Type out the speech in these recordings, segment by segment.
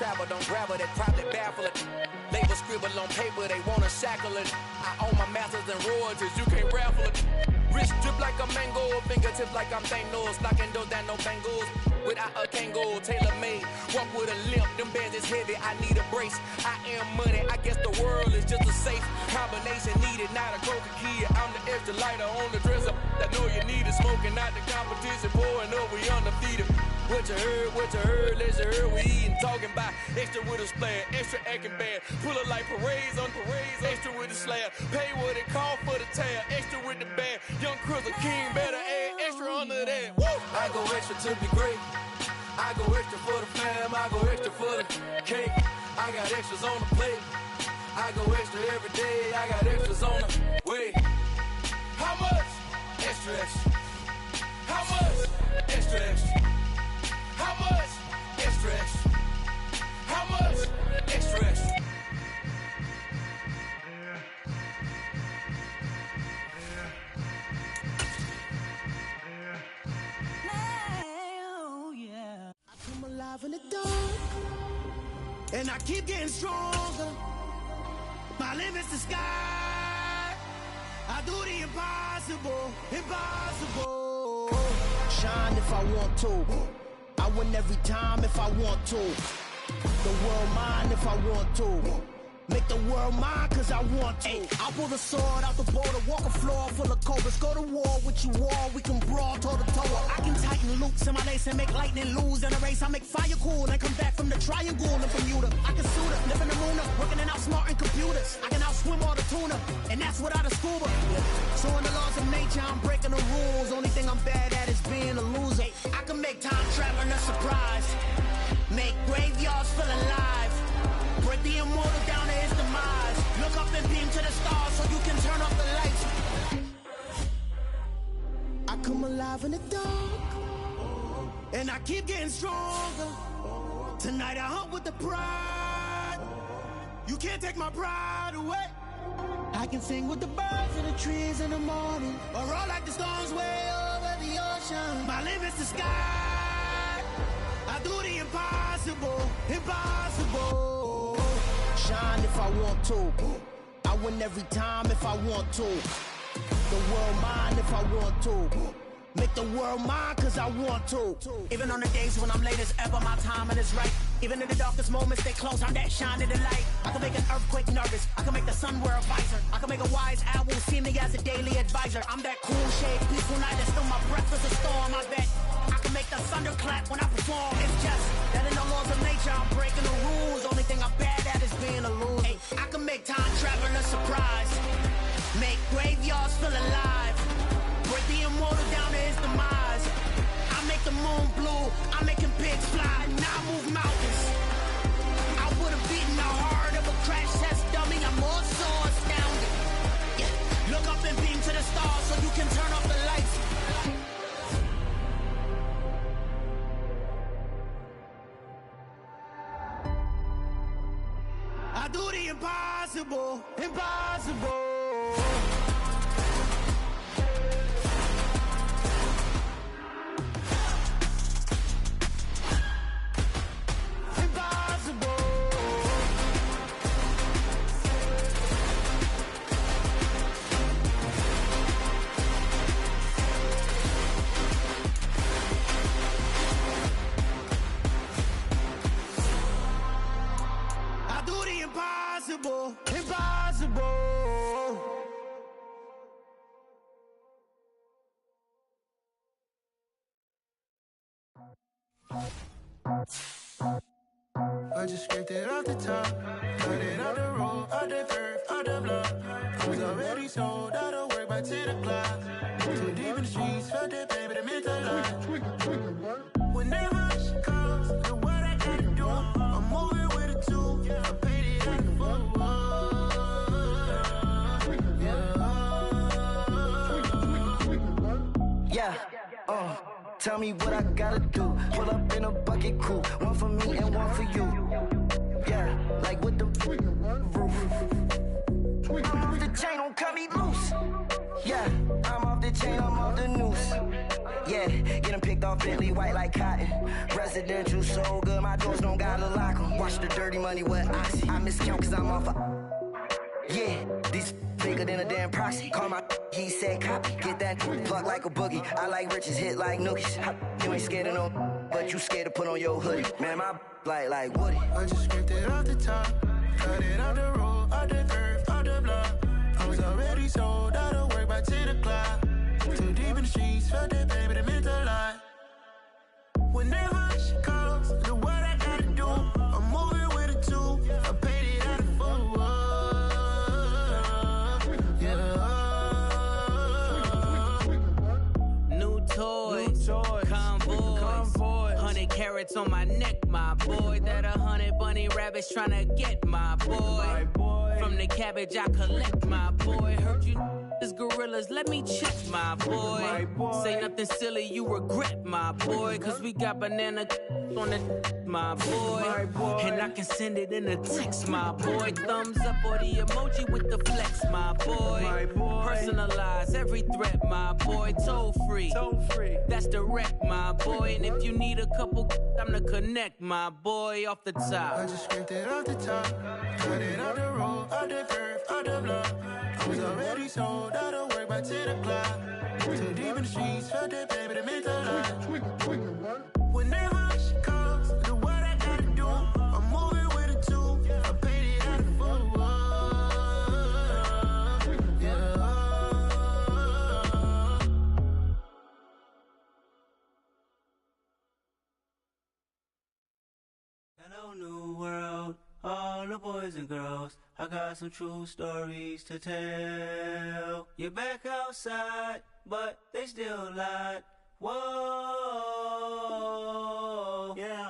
travel, don't grab it, that probably baffle it. Label scribble on paper, they wanna shackle it. I own my masters and royalties, you can't raffle it. Wrist drip like a mango, fingertips like I'm Thanos. Knocking doors down, no bangles. Without a Kangol, tailor-made. Walk with a limp, them bands is heavy, I need a brace. I am money, I guess the world is just a safe combination needed, not a coca key. I'm the extra lighter on the dresser. I know you need it, smoking out the competition, pouring up, we undefeated. What you heard, let's you heard, we eating, talking about extra with a splash, extra acting bad. Pull it like parades on parades, extra with the slab. Pay what it cost for the tab, extra with the band. Young Crizzle King, better add extra under that. Woo! I go extra to be great. I go extra for the fam, I go extra for the cake. I got extras on the plate. I go extra every day, I got extras on the way. How much? Extra, extra. How much? Extra, extra. How much? Extra, extra. How much? Extra, extra. I'm alive in the dark, and I keep getting stronger. My limit's the sky. I do the impossible, impossible. Shine if I want to. I win every time if I want to. The world mine if I want to. Make the world mine cause I want to. I pull the sword out the border, walk a floor full of cobras. Go to war with you all, we can brawl toe to toe. I can tighten loops in my lace and make lightning lose in a race. I make fire cool and come back from the triangle in Bermuda. I can suit up, live in the moon up, working and outsmarting computers. I can outswim all the tuna, and that's without a scuba. So in the laws of nature, I'm breaking the rules. Only thing I'm bad at is being a loser. I can make time traveling a surprise, make graveyards feel alive. Break the immortal down to his demise. Look up and beam to the stars so you can turn off the lights. I come alive in the dark, and I keep getting stronger. Tonight I hunt with the pride. You can't take my pride away. I can sing with the birds and the trees in the morning, or roll like the storms way over the ocean. My limit's the sky. I do the impossible, impossible. Shine if I want to. I win every time if I want to. The world mine if I want to. Make the world mine cause I want to. Even on the days when I'm late as ever, my timing is right. Even in the darkest moments, they close, I'm that shining the light. I can make an earthquake nervous, I can make the sun wear a visor. I can make a wise owl see me as a daily advisor. I'm that cool shade, peaceful night, and still my breath is a storm. I bet I can make the thunder clap when I perform. It's just that in the laws of nature, I'm breaking the rules. Only thing I'm bad at is being a loser. Hey, I can make time traveling a surprise, make graveyards feel alive. Break the immortal down to his demise. I make the moon blue, I make him pigs fly, and I move mountains. I would've beaten the heart of a crash test dummy. I'm more so astounded. Yeah. Look up and beam to the stars so you can turn off the lights. I do the impossible, impossible. Impossible, impossible. I just scraped it off the top, cut it out the road, out the curve, out the block. Was already sold, out of work by 10 o'clock. Too deep in the streets, felt that baby, that meant a lot. Whenever she calls, know what I gotta do. I'm moving with a two, I paid it out the full. Tell me what I gotta do. Pull up in a bucket crew, one for me and one for you. Yeah, like with the roof. I'm off the chain, don't cut me loose. Yeah, I'm off the chain, I'm off the noose. Yeah, get them picked off Bentley white like cotton. Residential so good, my doors don't gotta lock them. Watch wash the dirty money with oxy. I miscount cause I'm off yeah, these bigger than a damn proxy. Call my he said copy. Get that plug like a boogie. I like riches, hit like nookies. You ain't scared of no, but you scared to put on your hoodie. Man, my like Woody. I just scraped it off the top. Cut it out the road, out the curve, out the block. I was already sold out of work by 10 o'clock. Too deep in the streets, felt that baby, that meant a lot. Whenever she calls, do what I gotta do. I'm moving with a two. I paid it out of full. New toys, convoys, 100 carats on my neck, my boy. That 100 bunny rabbits tryna get my boy. From the cabbage I collect, my boy. Heard you is gorillas, let me check, my boy. Say nothing silly, you regret, my boy. Cause we got banana on the my boy. And I can send it in a text, my boy. Thumbs up or the emoji with the flex, my boy. Personalize every threat, my boy. Toll free, that's direct, my boy. And if you need a couple, I'm to connect, my boy. Off the top, I just scraped it off the top. Cut it out the road, out the curve, out the block. I was already sold out of work by 10 o'clock. Too deep in the streets, felt that baby, that meant a lot. Whenever she calls, do what I gotta do. I'm moving with a two. I paid it out of full. Hello, new world, all the boys and girls. I got some true stories to tell. You're back outside, but they still lied. Whoa, yeah.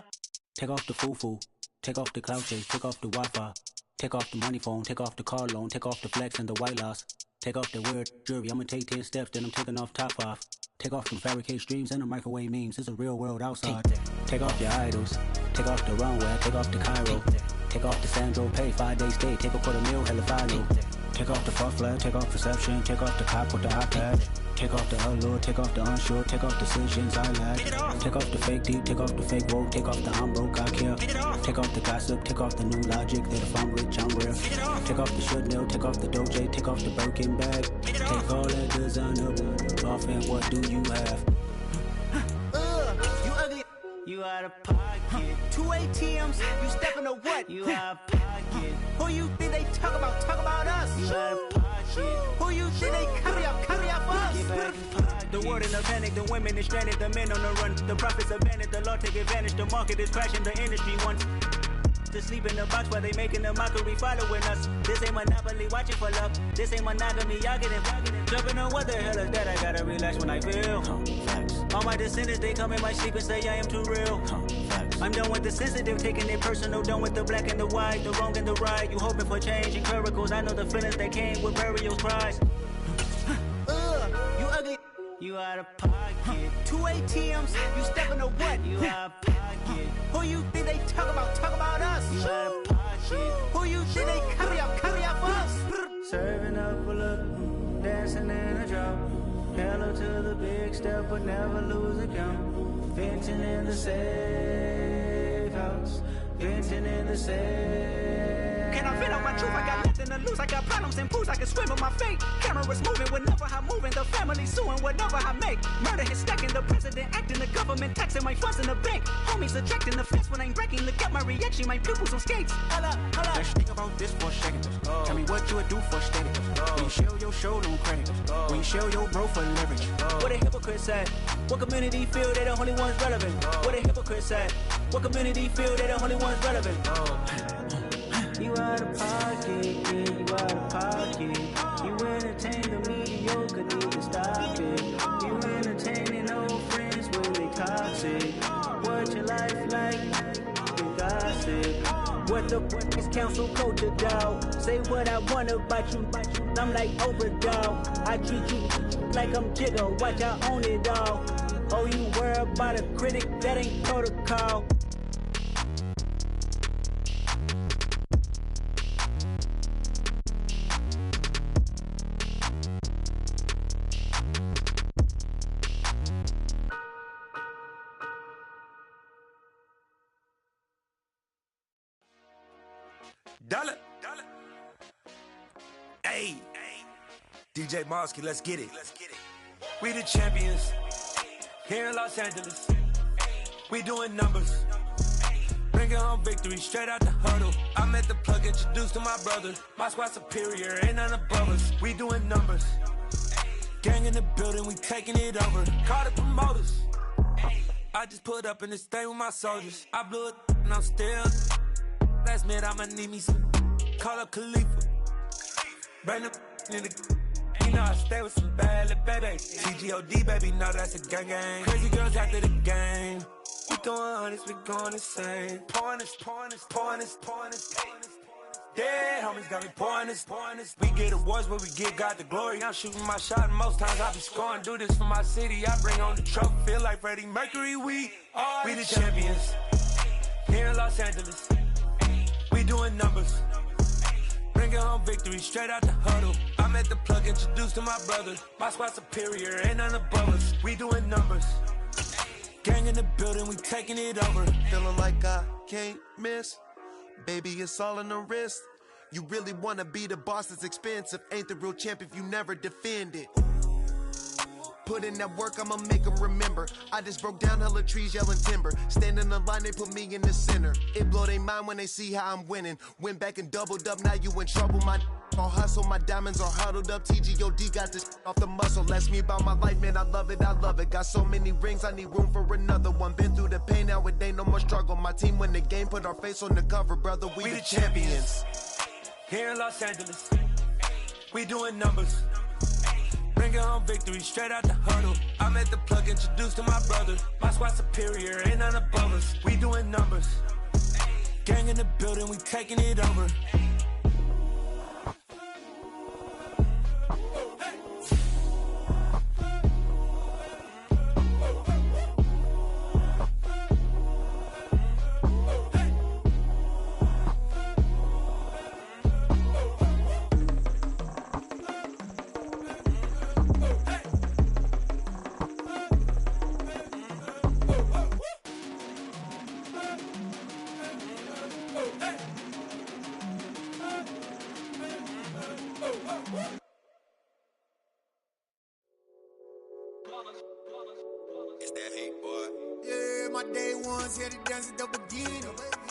Take off the foo-foo, take off the cloud chase, take off the Wi-Fi, take off the money phone, take off the car loan, take off the flex and the white loss, take off the weird jewelry. I'ma take 10 steps, then I'm taking off top 5. Take off them fabricate streams and the microwave memes. It's a real world outside. Take off your idols, take off the runway, take off the Cairo, take off the Sandro pay, 5-day stay, take a $250,000, hella final. Take off the far flag, take off perception, take off the cop with the iPad. Take off the allure, take off the unsure, take off decisions I lack. Take off the fake deep, take off the fake woke, take off the I'm broke, I care. Take off the gossip, take off the new logic that if I'm rich, I'm rare. Take off the should know, take off the Doja, take off the Birkin bag. Take all that designer off and what do you have? You ugly. You out of pocket. 2 ATMs, you stepping to what? You out of pocket. Who you think they talk about? Talk about us. You out of pocket. Who you think they carry up for us? Get back in pocket. The world in a panic, the women is stranded, the men on the run. The profits abandoned, the law take advantage. The market is crashing, the industry wants to sleep in the box while they making a mockery following us. This ain't monopoly, watching for love. This ain't monogamy, y'all getting jumping on what the hell is that? I gotta relax when I feel. All my descendants, they come in my sleep and say I am too real. I'm done with the sensitive, taking it personal. Done with the black and the white, the wrong and the right. You hoping for change and miracles. I know the feelings that came with burials, cries. You ugly. You out of pocket. 2 ATMs, you stepping to what? You out of pocket. Who you think they talk about? Talk about us. You out of pocket. Who you think they carry up for us? Serving up a look, dancing in a drop. Hello to the big step, but never lose a count. Venting in the safe house. Venting in the safe. Can I vent on my truth? I got nothing to lose. I got problems and pools. I can swim with my fate. Cameras moving whenever I'm moving. The family suing whatever I make. Murder is stacking. The president acting. The government taxing my funds in the bank. Homies attracting the fence when I'm breaking. Look at my reaction. My pupils on skates. Hold up. Let's think about this for a second. Tell me what you would do for steady. When you show your show, no credit. When you show your bro for leverage. What a hypocrite said. What community feel they the only ones relevant? What a hypocrite said. What community feel they the only ones relevant? You out of pocket, yeah, you out of pocket. You entertain the mediocre, need to stop it. You entertaining old friends when they toxic. What your life like? You gossip. What the fuck is council culture, dog? Say what I want about you. I'm like Oprah, dog. I treat you like I'm Jigga. Watch, I own it all. Oh, you worry about a critic? That ain't protocol. Dollar. Hey. DJ Mosky, let's get it. We the champions here in Los Angeles. We doing numbers. Bringing home victory straight out the huddle. I'm at the plug, introduced to my brother. My squad superior, ain't none above us. We doing numbers. Gang in the building, we taking it over. Call the promoters. I just put up in this thing with my soldiers. I blew it and I'm still. Last minute I'ma need me some. Call up Khalifa. Bring them in the. You know I stay with some bad little baby. TGOD baby, know that's a gang gang. Crazy girls after the game. We throwing hundreds, we going insane. Pouring this. Dead homies got me pouring this. We get awards, but we get God the glory. I'm shooting my shot, and most times I be scoring. Do this for my city, I bring on the trophy. Feel like Freddie Mercury, we the champions. Here in Los Angeles, we doing numbers. Bringing home victory straight out the huddle. I'm at the plug, introduced to my brother. My squad superior, ain't none above us. We doing numbers. Gang in the building, we taking it over. Feeling like I can't miss. Baby, it's all in the wrist. You really wanna be the boss, it's expensive. Ain't the real champ if you never defend it. Put in that work, I'ma make them remember. I just broke down hella trees, yelling timber. Stand in the line, they put me in the center. It blow their mind when they see how I'm winning. Went back and doubled up, now you in trouble. My all hustle, my diamonds are huddled up. TGOD got this off the muscle. Ask me about my life, man, I love it. Got so many rings, I need room for another one. Been through the pain, now it ain't no more struggle. My team win the game, put our face on the cover, brother. We the champions. Here in Los Angeles, we doing numbers. Bringing home victory straight out the huddle. I'm at the plug, introduced to my brother. My squad superior, ain't none above us. We doing numbers. Gang in the building, we taking it over. It's that hate, boy. Yeah, my day ones here to dance at the beginning.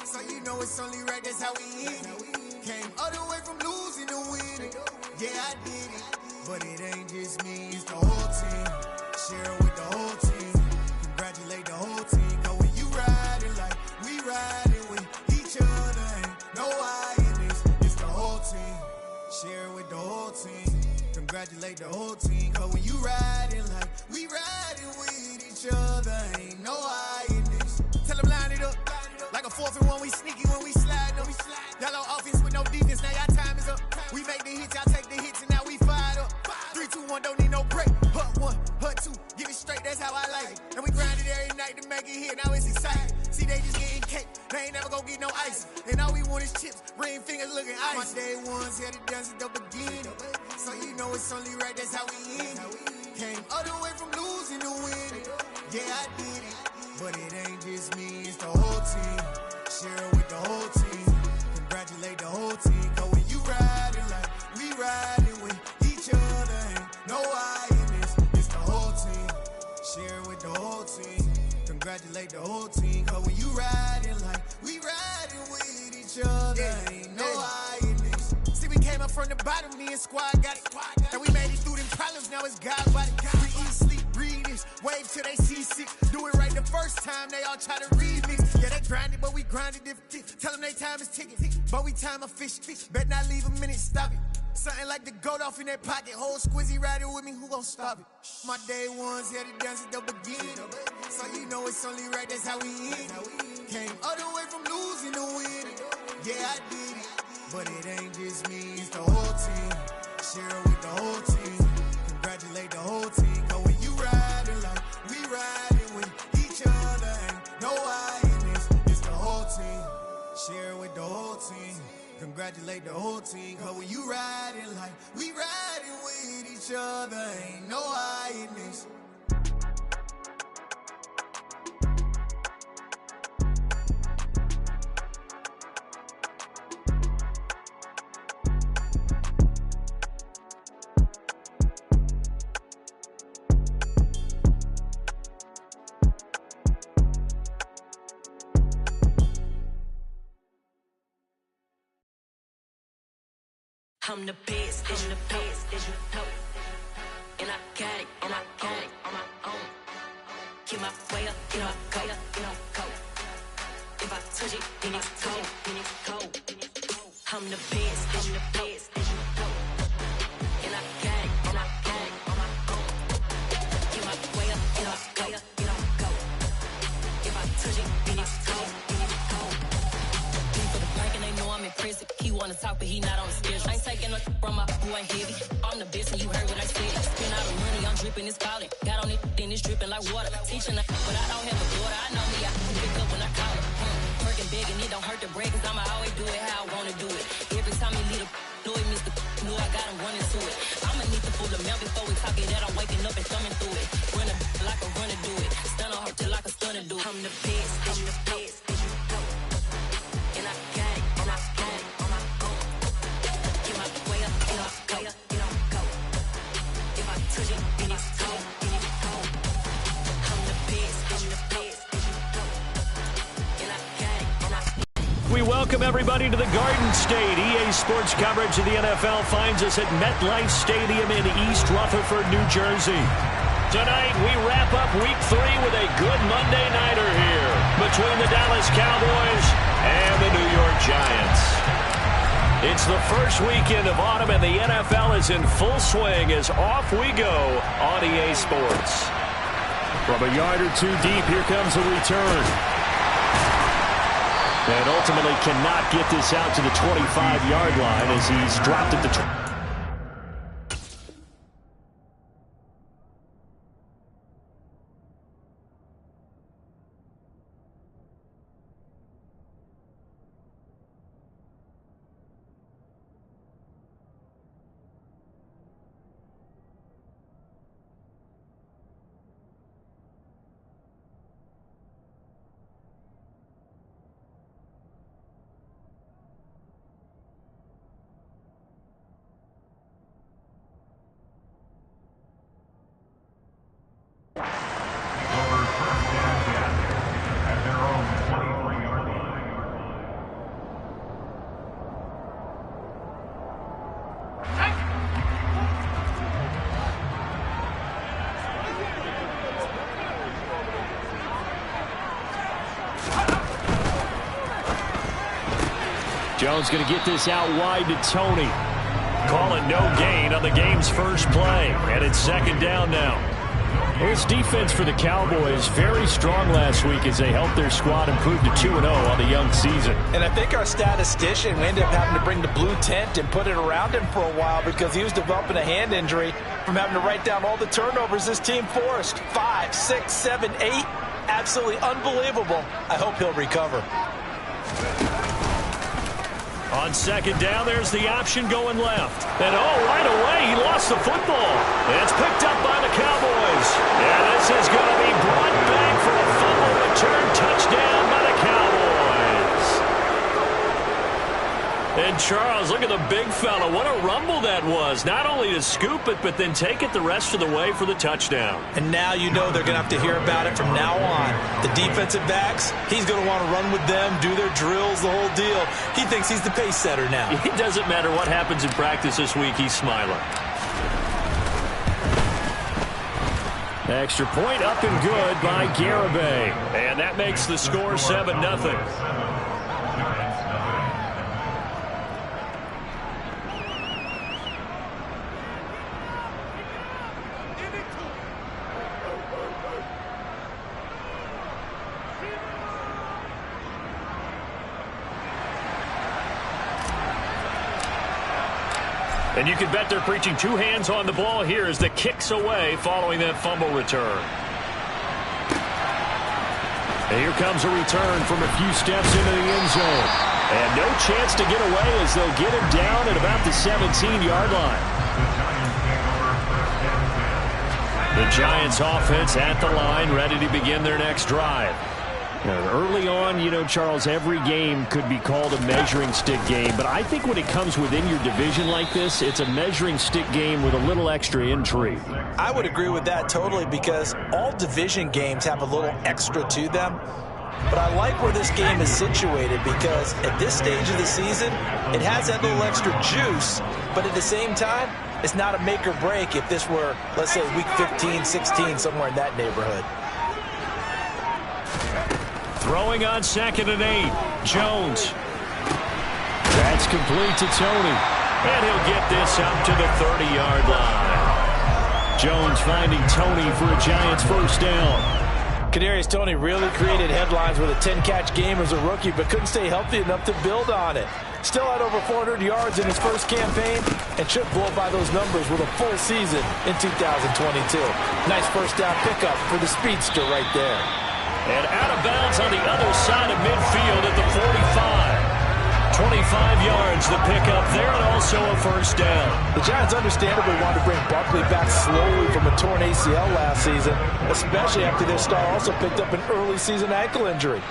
So you know it's only right, that's how we end it. Came all the way from losing to winning. Yeah, I did it. But it ain't just me, it's the whole team. Share it with the whole team. Congratulate the whole team. Cause when you riding like we riding with each other, ain't no I in this. It's the whole team. Share it with the whole team. Congratulate the whole team. Cause when you riding like we riding with each other, ain't no I in this. Tell them line it up. Like a 4th and 1, we sneaky when we slide them. Y'all on offense with no defense, now y'all time is up. We make the hits, y'all take the hits, and now we fired up. 3, 2, 1, don't need no break. Hut 1, hut 2, give it straight, that's how I like it. And we grind it every night to make it here, now it's exciting. See, they just getting cake, they ain't never gonna get no ice. And all we want is chips, ring fingers looking ice. My day ones here to dance at the beginning. So you know it's only right, that's how we end it. Came all the way from losing to winning. Yeah, I did it. But it ain't just me, it's the whole team. Share it with the whole team. Congratulate the whole team. Cause when you riding like we riding with each other, ain't no I in this. It's the whole team. Share it with the whole team. Congratulate the whole team. Cause when you riding like we riding with each other, ain't no I in this. See, we came up from the bottom, me and squad got it. And we made it through them problems, now it's God body. We eat, sleep, breathe this, wave till they see sick. Do it right the first time, they all try to remix. Yeah, they grinded, but we grinded different. Tell them they time is ticking, but we time a fish. Bet not leave a minute, stop it. Something like the goat off in their pocket. Whole squizzy riding with me, who gon' stop it? My day ones here to dance at the beginning. So you know it's only right, that's how we end it. Came all the way from losing to winning. Yeah, I did it. But it ain't just me, it's the whole team. Share it with the whole team. Congratulate the whole team. Cause when you riding like we riding with each other, ain't no I in this. It's the whole team. Share it with the whole team. Congratulate the whole team. Cause when you riding like we riding with each other, ain't no I in this. I'm the best, and you know. And I got it, on my own. Get my way up, get my go. If I touch it, then it's cold. I'm the best, and you know. And I got it, on my own. Get my way up, get my go. If I touch it, then it's cold. For the prank and they know I'm in prison. He wanna talk, but he not on the schedule. I ain't taking no from my who ain't heavy. I'm the best, and you heard what I said. Spend all the money, I'm dripping, it's falling. Got on it, then it's dripping like water. Teaching, but I don't have a daughter. I know me, I can pick up when I call her. Working big, and it don't hurt to break, cause I'ma always do it how I wanna do it. Every time he lead a do it, Mr. Knew I got him running to it. I'ma need to pull the mail before we talk it that I'm waking up and thumbing through it. Run a like a runner do it. Stun on her till like a stunner do it. I'm the best, and you know. And I got it, on my own. Get my way up, get my go. If I touch it, then it's cold. I'm the best, and you know. And I got it, on my. We welcome everybody to the Garden State. EA Sports coverage of the NFL finds us at MetLife Stadium in East Rutherford, New Jersey. Tonight, we wrap up Week 3 with a good Monday nighter here between the Dallas Cowboys and the New York Giants. It's the first weekend of autumn, and the NFL is in full swing as off we go on EA Sports. From a yard or two deep, here comes a return. And ultimately cannot get this out to the 25-yard line as he's dropped at the Jones going to get this out wide to Tony. Calling no gain on the game's first play. And it's second down now. This defense for the Cowboys very strong last week as they helped their squad improve to 2-0 on the young season. And I think our statistician, we ended up having to bring the blue tent and put it around him for a while because he was developing a hand injury from having to write down all the turnovers this team forced. 5, 6, 7, 8. Absolutely unbelievable. I hope he'll recover. On second down, there's the option going left. And right away, he lost the football. It's picked up by the Cowboys. And this is going to be brought back for a fumble return touchdown by the Cowboys. And Charles, look at the big fella. What a rumble that was. Not only to scoop it, but then take it the rest of the way for the touchdown. And now you know they're going to have to hear about it from now on. The defensive backs, he's going to want to run with them, do their drills, the whole deal. He thinks he's the pace setter now. It doesn't matter what happens in practice this week, he's smiling. Extra point up and good by Garibay. And that makes the score 7-0. And you can bet they're preaching two hands on the ball here as the kick's away following that fumble return. And here comes a return from a few steps into the end zone. And no chance to get away as they'll get him down at about the 17-yard line. The Giants offense at the line, ready to begin their next drive. Early on, Charles, every game could be called a measuring stick game. But I think when it comes within your division like this, it's a measuring stick game with a little extra intrigue. I would agree with that totally because all division games have a little extra to them. But I like where this game is situated because at this stage of the season, it has that little extra juice, but at the same time, it's not a make or break if this were, let's say, week 15, 16, somewhere in that neighborhood. Throwing on 2nd and 8. Jones. That's complete to Tony. And he'll get this up to the 30-yard line. Jones finding Tony for a Giants first down. Kadarius Toney really created headlines with a 10-catch game as a rookie, but couldn't stay healthy enough to build on it. Still had over 400 yards in his first campaign and should blow by those numbers with a full season in 2022. Nice first down pickup for the speedster right there. And out of bounds on the other side of midfield at the 45. 25 yards the pickup there, and also a first down. The Giants understandably wanted to bring Barkley back slowly from a torn ACL last season, especially after their star also picked up an early season ankle injury.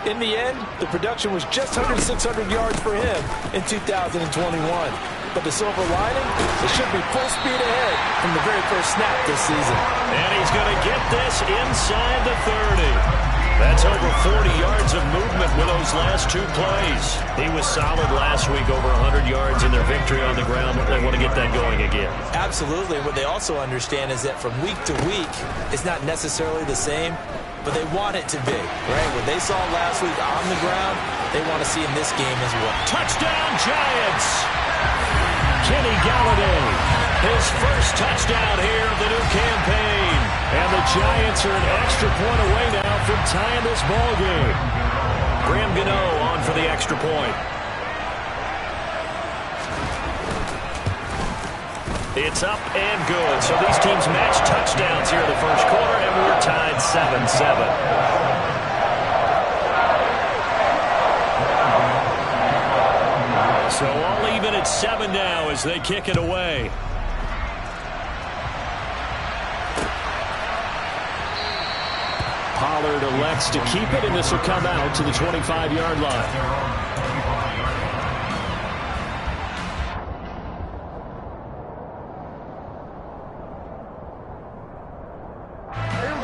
In the end, the production was just under 600 yards for him in 2021. But the silver lining, it should be full speed ahead from the very first snap this season. And he's going to get this inside the 30. That's over 40 yards of movement with those last 2 plays. He was solid last week, over 100 yards in their victory on the ground. They want to get that going again. Absolutely. What they also understand is that from week to week, it's not necessarily the same, but they want it to be, right? What they saw last week on the ground, they want to see in this game as well. Touchdown, Giants! Kenny Galladay, his first touchdown here of the new campaign. And the Giants are an extra point away now from tying this ball game. Graham Gano on for the extra point. It's up and good. So these teams match touchdowns here in the first quarter, and we're tied 7-7. So all even at 7 now as they kick it away. Pollard elects to keep it, and this will come out to the 25-yard line.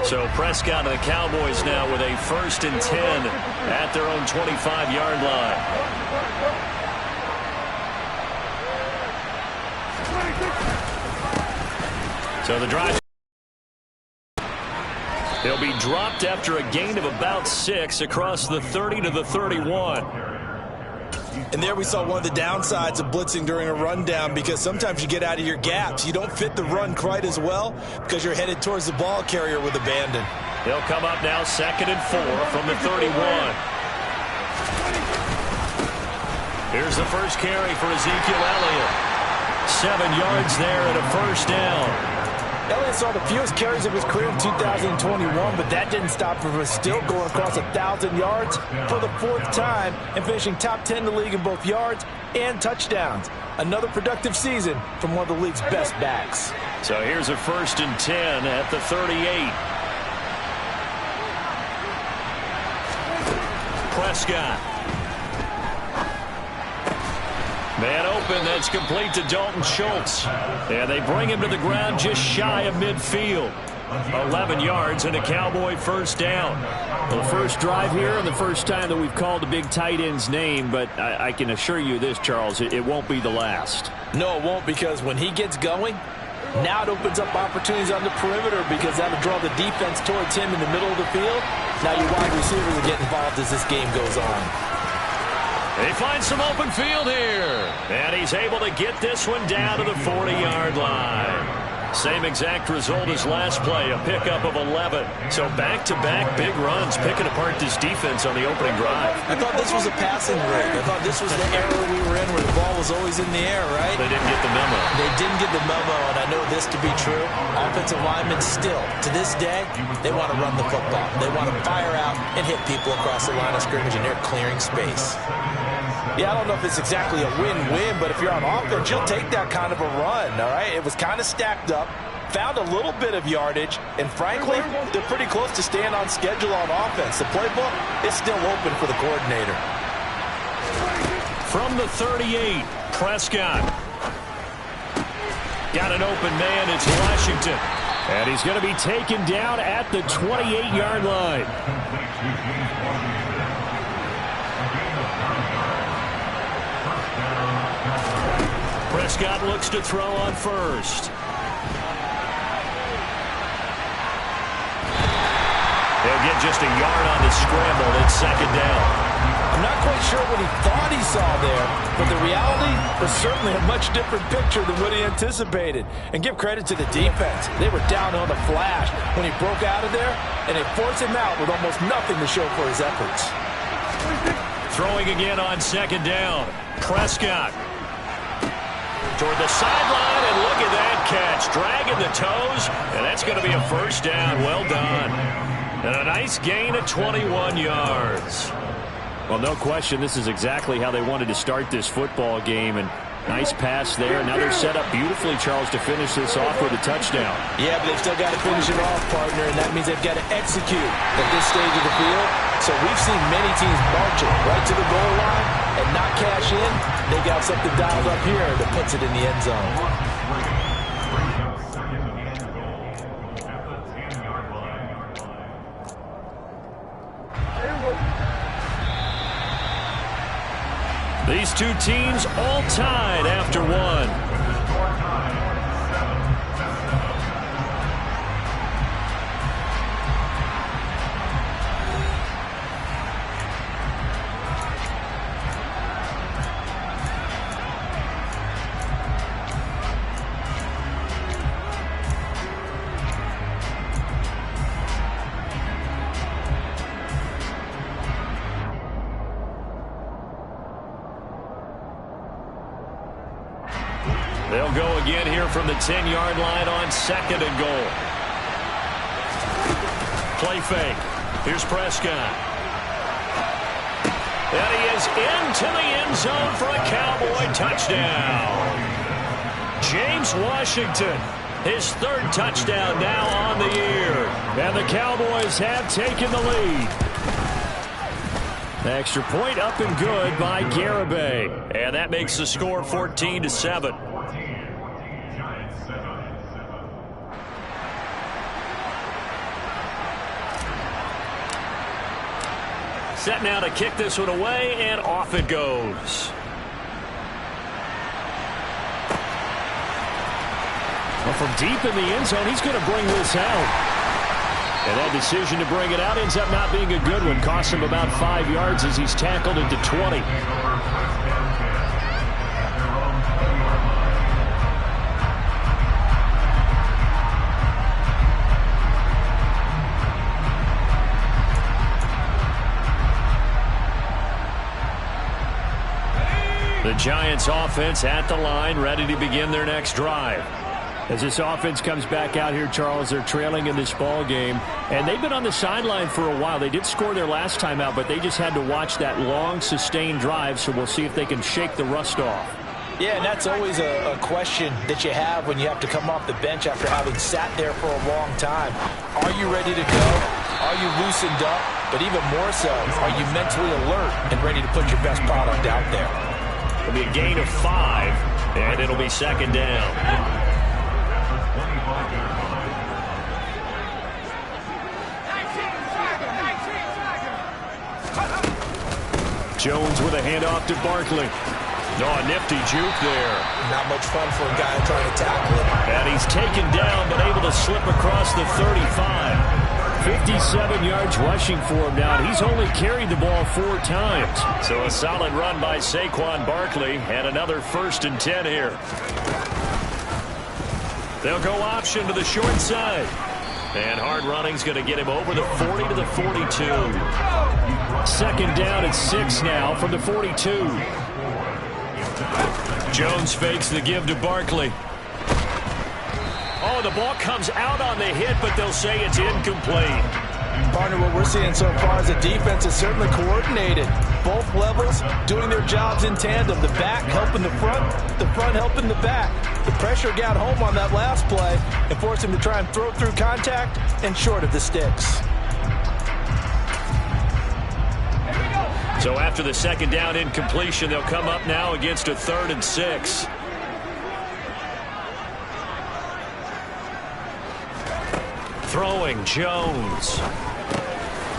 So Prescott and the Cowboys now with a 1st and 10 at their own 25-yard line. So the drive. They'll be dropped after a gain of about 6 across the 30 to the 31. And there we saw one of the downsides of blitzing during a rundown, because sometimes you get out of your gaps. You don't fit the run quite as well because you're headed towards the ball carrier with abandon. They'll come up now 2nd and 4 from the 31. Here's the first carry for Ezekiel Elliott. 7 yards there and a first down. Elliott saw the fewest carries of his career in 2021, but that didn't stop him from still going across 1,000 yards for the 4th time and finishing top 10 in the league in both yards and touchdowns. Another productive season from one of the league's best backs. So here's a 1st and 10 at the 38. Prescott. Man open, that's complete to Dalton Schultz. And they bring him to the ground just shy of midfield. 11 yards and a Cowboy first down. Well, the first drive here and the first time that we've called a big tight end's name, but I can assure you this, Charles, it won't be the last. No, it won't, because when he gets going, now it opens up opportunities on the perimeter, because that'll draw the defense towards him in the middle of the field. Now your wide receivers will get involved as this game goes on. They find some open field here. And he's able to get this one down to the 40-yard line. Same exact result as last play, a pickup of 11. So back-to-back big runs, picking apart this defense on the opening drive. I thought this was a passing rig. I thought this was the era we were in where the ball was always in the air, right? They didn't get the memo. They didn't get the memo, and I know this to be true. Offensive linemen still, to this day, they want to run the football. They want to fire out and hit people across the line of scrimmage, and they're clearing space. Yeah, I don't know if it's exactly a win-win, but if you're on offense, you'll take that kind of a run, all right? It was kind of stacked up, found a little bit of yardage, and frankly, they're pretty close to staying on schedule on offense. The playbook is still open for the coordinator. From the 38, Prescott. Got an open man, it's Washington. And he's going to be taken down at the 28-yard line. Prescott looks to throw on first. They'll get just a yard on the scramble. It's second down. I'm not quite sure what he thought he saw there, but the reality was certainly a much different picture than what he anticipated. And give credit to the defense. They were down on the flash when he broke out of there, and they forced him out with almost nothing to show for his efforts. Throwing again on second down. Prescott toward the sideline, and look at that catch. Dragging the toes, and that's going to be a first down. Well done. And a nice gain of 21 yards. Well, no question, this is exactly how they wanted to start this football game. And nice pass there. Now they're set up beautifully, Charles, to finish this off with a touchdown. Yeah, but they've still got to finish it off, partner, and that means they've got to execute at this stage of the field. So we've seen many teams marching right to the goal line and not cash in. They got something dialed up here that puts it in the end zone. These two teams all tied after one. They'll go again here from the 10-yard line on second and goal. Play fake. Here's Prescott. And he is into the end zone for a Cowboy touchdown. James Washington, his third touchdown now on the year. And the Cowboys have taken the lead. Extra point up and good by Garibay. And that makes the score 14-7. Set now to kick this one away, and off it goes. Well, from deep in the end zone, he's going to bring this out. And that decision to bring it out ends up not being a good one. Costs him about 5 yards as he's tackled into 20. The Giants offense at the line, ready to begin their next drive. As this offense comes back out here, Charles, they're trailing in this ball game, and they've been on the sideline for a while. They did score their last time out, but they just had to watch that long, sustained drive, so we'll see if they can shake the rust off. Yeah, and that's always a question that you have when you have to come off the bench after having sat there for a long time. Are you ready to go? Are you loosened up? But even more so, are you mentally alert and ready to put your best product out there? It'll be a gain of 5, and it'll be second down. Jones with a handoff to Barkley. No, a nifty juke there. Not much fun for a guy trying to tackle it. And he's taken down, but able to slip across the 35. 57 yards rushing for him now, and he's only carried the ball 4 times. So a solid run by Saquon Barkley, and another 1st and 10 here. They'll go option to the short side. And hard running's going to get him over the 40 to the 42. Second down at 6 now from the 42. Jones fakes the give to Barkley. Oh, the ball comes out on the hit, but they'll say it's incomplete. Partner, what we're seeing so far is the defense is certainly coordinated. Both levels doing their jobs in tandem. The back helping the front helping the back. The pressure got home on that last play and forced him to try and throw through contact and short of the sticks. So after the second down incompletion, they'll come up now against a 3rd and 6. throwing, Jones.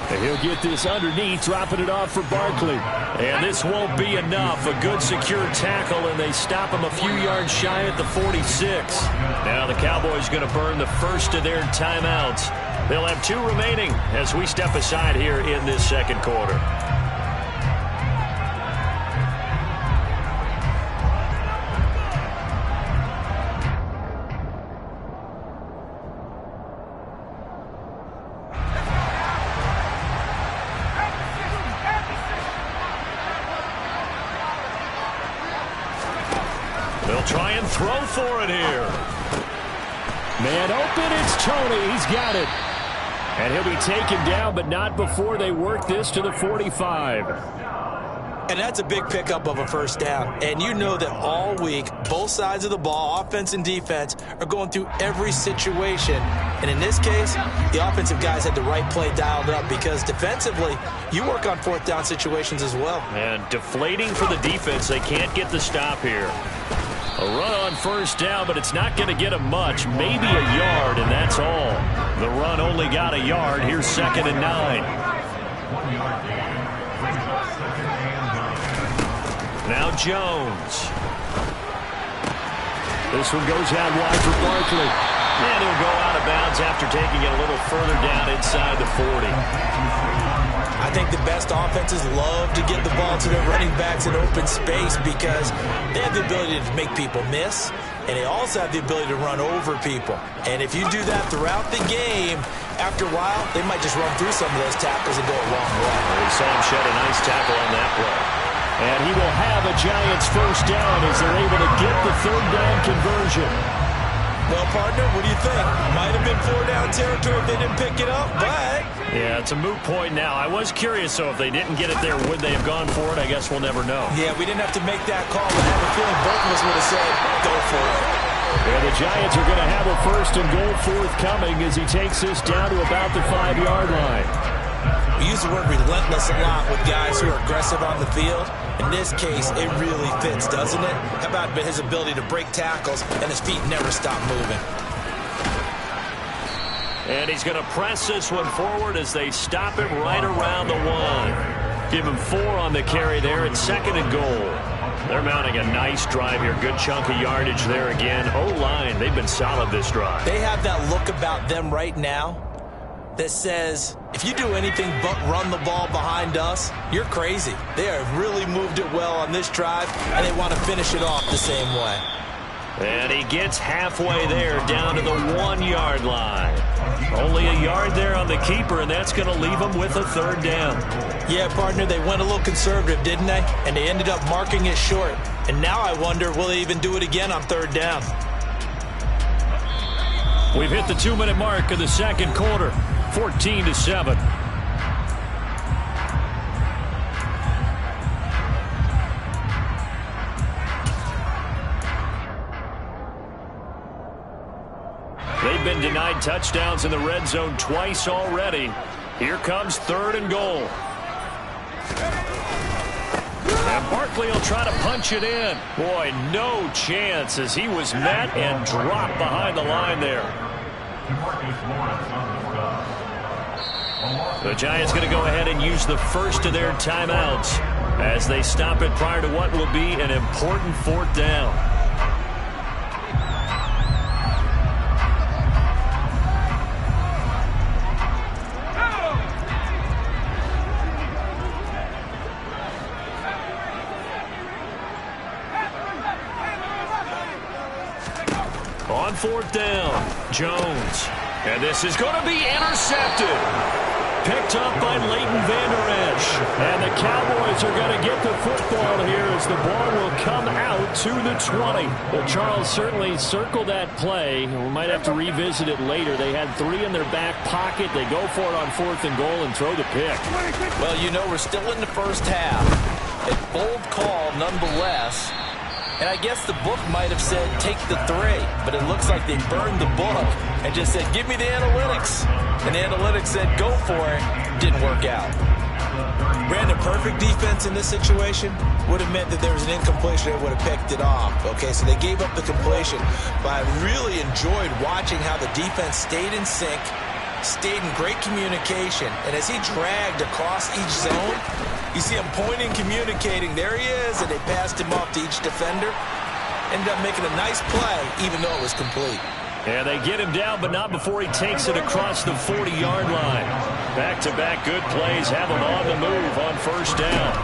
And he'll get this underneath, dropping it off for Barkley. And this won't be enough. A good secure tackle, and they stop him a few yards shy at the 46. Now the Cowboys going to burn the first of their timeouts. They'll have 2 remaining as we step aside here in this second quarter. They'll try and throw for it here. Man open, it's Tony. He's got it. And he'll be taken down, but not before they work this to the 45. And that's a big pickup of a first down. And you know that all week, both sides of the ball, offense and defense, are going through every situation. And in this case, the offensive guys had the right play dialed up because defensively, you work on fourth down situations as well. And deflating for the defense. They can't get the stop here. A run on first down, but it's not going to get him much. Maybe a yard, and that's all. The run only got a yard. Here's 2nd and 9. Now Jones. This one goes out wide for Barkley. And he'll go out of bounds after taking it a little further down inside the 40. I think the best offenses love to get the ball to their running backs in open space because they have the ability to make people miss, and they also have the ability to run over people. And if you do that throughout the game, after a while, they might just run through some of those tackles and go a long way. We saw him shed a nice tackle on that play. And he will have a Giants first down as they're able to get the 3rd down conversion. Well, partner, what do you think? Might have been 4-down territory if they didn't pick it up, but... Yeah, it's a moot point now. I was curious, so if they didn't get it there, would they have gone for it? I guess we'll never know. Yeah, we didn't have to make that call. I have a feeling both of us would have said, go for it. And the Giants are going to have a 1st and goal forthcoming as he takes this down to about the 5-yard line. We use the word relentless a lot with guys who are aggressive on the field. In this case, it really fits, doesn't it? How about his ability to break tackles and his feet never stop moving? And he's going to press this one forward as they stop him right around the 1. Give him 4 on the carry there. It's 2nd and goal. They're mounting a nice drive here. Good chunk of yardage there again. O-line, they've been solid this drive. They have that look about them right now that says, if you do anything but run the ball behind us, you're crazy. They have really moved it well on this drive, and they want to finish it off the same way. And he gets halfway there, down to the 1-yard line. Only a yard there on the keeper, and that's going to leave him with a 3rd down. Yeah, partner, they went a little conservative, didn't they? And they ended up marking it short. And now I wonder, will they even do it again on 3rd down? We've hit the 2-minute mark of the second quarter. 14-7. They've been denied touchdowns in the red zone twice already. Here comes 3rd and goal. And Barkley will try to punch it in. Boy, no chance as he was met and dropped behind the line there. The Giants going to go ahead and use the first of their timeouts as they stop it prior to what will be an important 4th down. On 4th down, Jones. And this is going to be intercepted. Picked up by Leighton Vander Esch. And the Cowboys are going to get the football here as the ball will come out to the 20. Well, Charles certainly circled that play. We might have to revisit it later. They had 3 in their back pocket. They go for it on 4th and goal and throw the pick. Well, you know, we're still in the first half. A bold call nonetheless. And I guess the book might have said, take the 3. But it looks like they burned the book and just said, give me the analytics. And the analytics said, go for it. Didn't work out. Brandon, perfect defense in this situation would have meant that there was an incompletion. They would have picked it off. Okay, so they gave up the completion. But I really enjoyed watching how the defense stayed in sync stayed in great communication. And as he dragged across each zone, you see him pointing, communicating. There he is, and they passed him off to each defender. Ended up making a nice play, even though it was complete. And they get him down, but not before he takes it across the 40-yard line. Back-to-back good plays have him on the move on first down.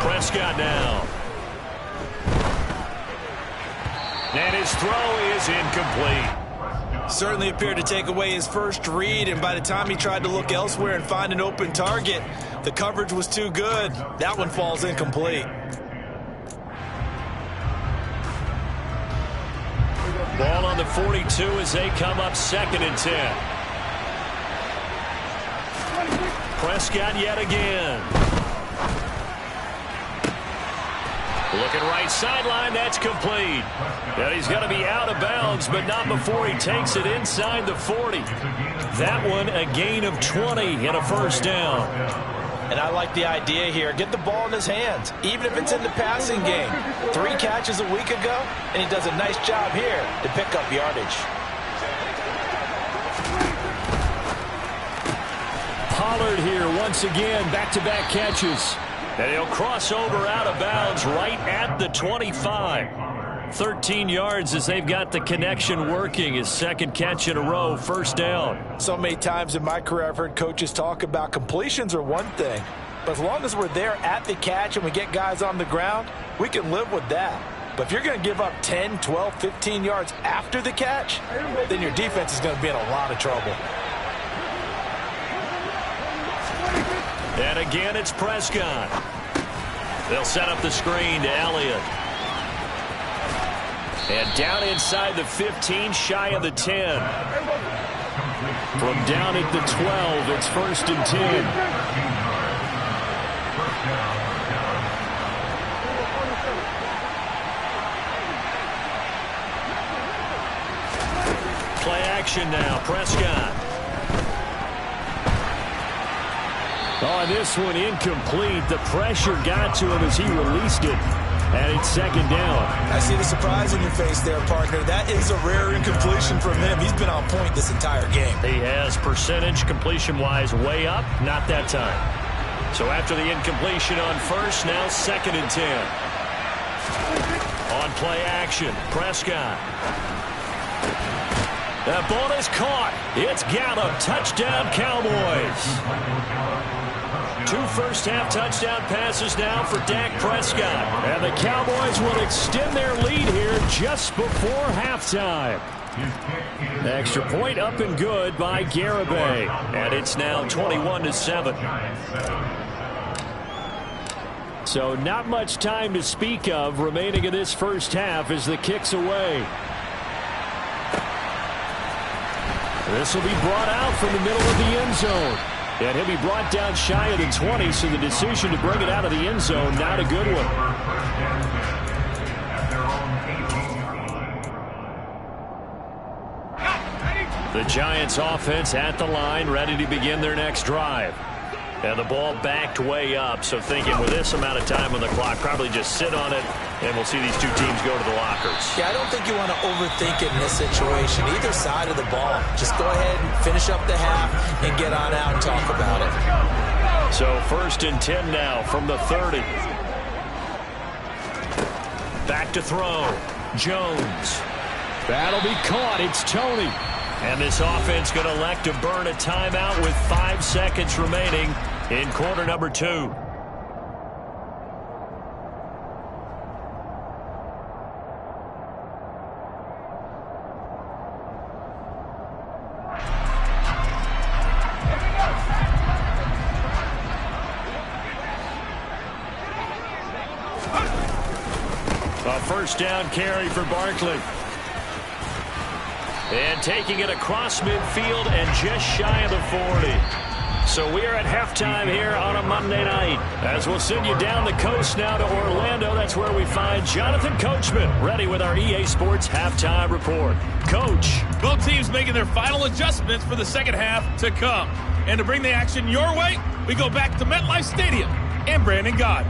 Prescott now. And his throw is incomplete. Certainly appeared to take away his first read, and by the time he tried to look elsewhere and find an open target, the coverage was too good. That one falls incomplete. Ball on the 42 as they come up 2nd and 10. Prescott yet again. Looking right sideline, that's complete. And he's going to be out of bounds, but not before he takes it inside the 40. That one a gain of 20 and a first down. And I like the idea here. Get the ball in his hands, even if it's in the passing game. 3 catches a week ago, and he does a nice job here to pick up yardage. Pollard here once again, back-to-back catches. And he'll cross over out of bounds right at the 25. 13 yards as they've got the connection working. His 2nd catch in a row, first down. So many times in my career I've heard coaches talk about completions are one thing, but as long as we're there at the catch and we get guys on the ground, we can live with that. But if you're going to give up 10, 12, 15 yards after the catch, then your defense is going to be in a lot of trouble. And again, it's Prescott. They'll set up the screen to Elliott. And down inside the 15, shy of the 10. From down at the 12, it's 1st and 10. Play action now, Prescott. Oh, this one incomplete. The pressure got to him as he released it. And it's 2nd down. I see the surprise on your face there, partner. That is a rare incompletion from him. He's been on point this entire game. He has percentage completion-wise way up. Not that time. So after the incompletion on first, now 2nd and 10. On play action, Prescott. That ball is caught. It's Gallup. Touchdown, Cowboys. 2 first-half touchdown passes now for Dak Prescott. And the Cowboys will extend their lead here just before halftime. Extra point up and good by Garibay. And it's now 21-7. So not much time to speak of remaining in this first half as the kick's away. This will be brought out from the middle of the end zone. And he'll be brought down shy of the 20, so the decision to bring it out of the end zone, not a good one. The Giants offense at the line, ready to begin their next drive. And the ball backed way up, so thinking with this amount of time on the clock, probably just sit on it, and we'll see these two teams go to the lockers. Yeah, I don't think you want to overthink it in this situation. Either side of the ball. Just go ahead and finish up the half and get on out and talk about it. So 1st and 10 now from the 30. Back to throw. Jones. That'll be caught. It's Tony. And this offense going to elect to burn a timeout with 5 seconds remaining in quarter number 2. A first down carry for Barkley. And taking it across midfield and just shy of the 40. So we are at halftime here on a Monday night. As we'll send you down the coast now to Orlando. That's where we find Jonathan Coachman, ready with our EA Sports halftime report. Coach. Both teams making their final adjustments for the second half to come. And to bring the action your way, we go back to MetLife Stadium and Brandon Gott.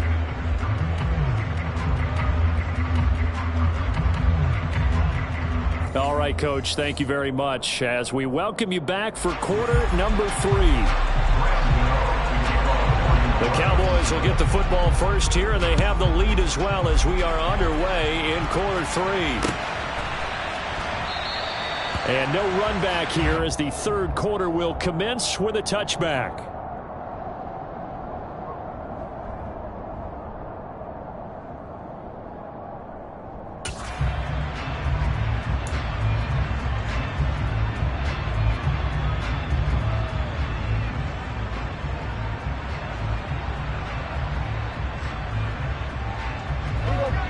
All right. right, Coach. Thank you very much as we welcome you back for quarter number 3. The Cowboys will get the football first here, and they have the lead as well as we are underway in quarter 3. And no run back here as the third quarter will commence with a touchback.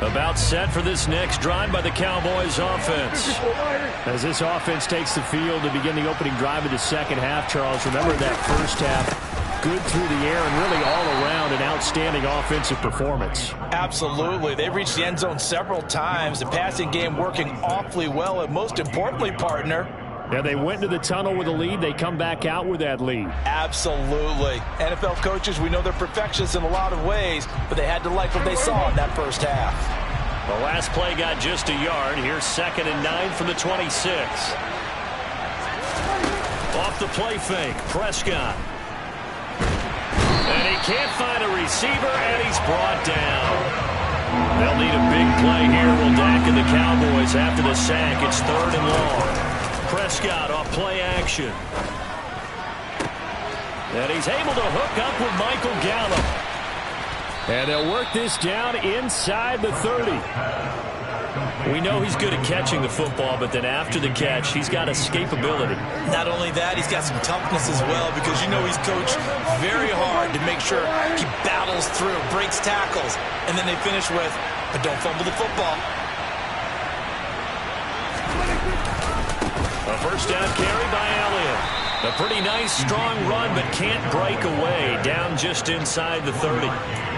About set for this next drive by the Cowboys offense. As this offense takes the field to begin the opening drive of the second half, Charles, remember that first half, good through the air and really all around an outstanding offensive performance. Absolutely. They've reached the end zone several times. The passing game working awfully well, and most importantly, partner, yeah, they went to the tunnel with a lead. They come back out with that lead. Absolutely. NFL coaches, we know they're perfectionists in a lot of ways, but they had to like what they saw in that first half. The last play got just a yard. Here's 2nd and 9 from the 26. Off the play fake, Prescott. And he can't find a receiver, and he's brought down. They'll need a big play here. Will Dak and the Cowboys after the sack. It's 3rd and long. Prescott off play action. And he's able to hook up with Michael Gallup. And they'll work this down inside the 30. We know he's good at catching the football, but then after the catch, he's got escapability. Not only that, he's got some toughness as well, because you know he's coached very hard to make sure he battles through, breaks tackles, and then they finish with, but don't fumble the football. A first down carry by Elliott. A pretty nice, strong run, but can't break away. Down just inside the 30.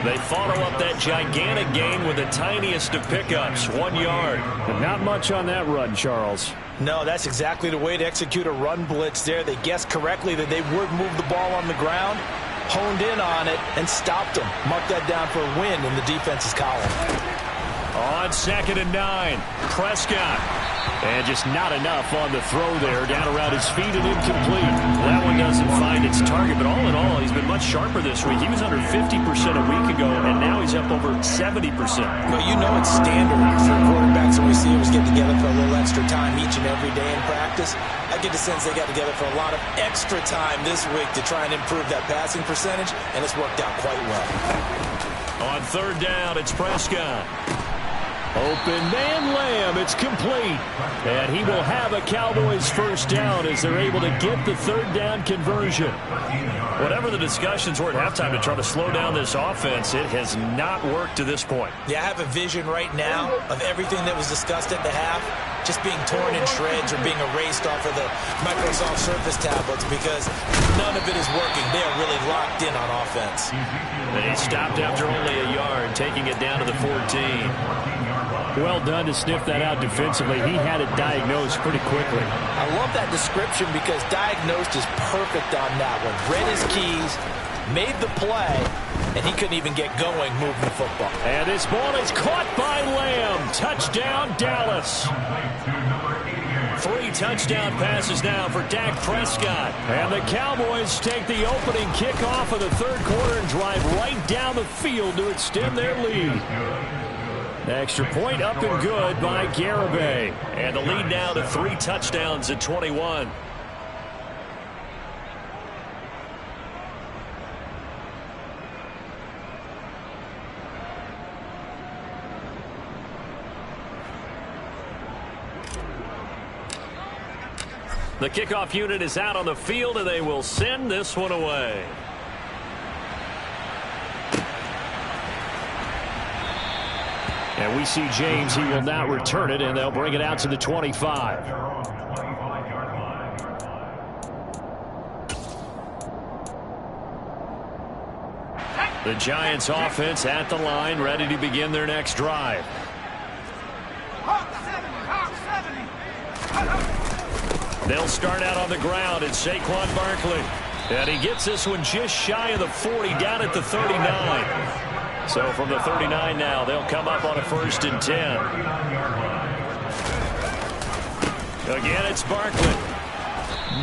They follow up that gigantic gain with the tiniest of pickups, 1 yard. But not much on that run, Charles. No, that's exactly the way to execute a run blitz there. They guessed correctly that they would move the ball on the ground, honed in on it, and stopped them. Mark that down for a win in the defense's column. On 2nd and 9, Prescott. And just not enough on the throw there. Down around his feet and incomplete. That one doesn't find its target, but all in all, he's been much sharper this week. He was under 50% a week ago, and now he's up over 70%. Well, you know it's standard for quarterbacks when we see receivers get together for a little extra time each and every day in practice. I get the sense they got together for a lot of extra time this week to try and improve that passing percentage, and it's worked out quite well. On 3rd down, it's Prescott. Open man Lamb, it's complete. And he will have a Cowboys first down as they're able to get the 3rd down conversion. Whatever the discussions were at halftime to try to slow down this offense, it has not worked to this point. Yeah, I have a vision right now of everything that was discussed at the half just being torn in shreds or being erased off of the Microsoft Surface tablets because none of it is working. They are really locked in on offense. They stopped after only a yard, taking it down to the 14. Well done to sniff that out defensively. He had it diagnosed pretty quickly. I love that description because diagnosed is perfect on that one. Read his keys, made the play, and he couldn't even get going moving the football. And this ball is caught by Lamb. Touchdown, Dallas. 3 touchdown passes now for Dak Prescott. And the Cowboys take the opening kickoff of the 3rd quarter and drive right down the field to extend their lead. Extra point up and good by Garibay. And the lead now to 3 touchdowns at 21. The kickoff unit is out on the field, and they will send this one away. And we see James. He will not return it, and they'll bring it out to the 25. The Giants offense at the line, ready to begin their next drive. They'll start out on the ground. It's Saquon Barkley. And he gets this one just shy of the 40, down at the 39. So from the 39 now, they'll come up on a 1st and 10. Again, it's Barkley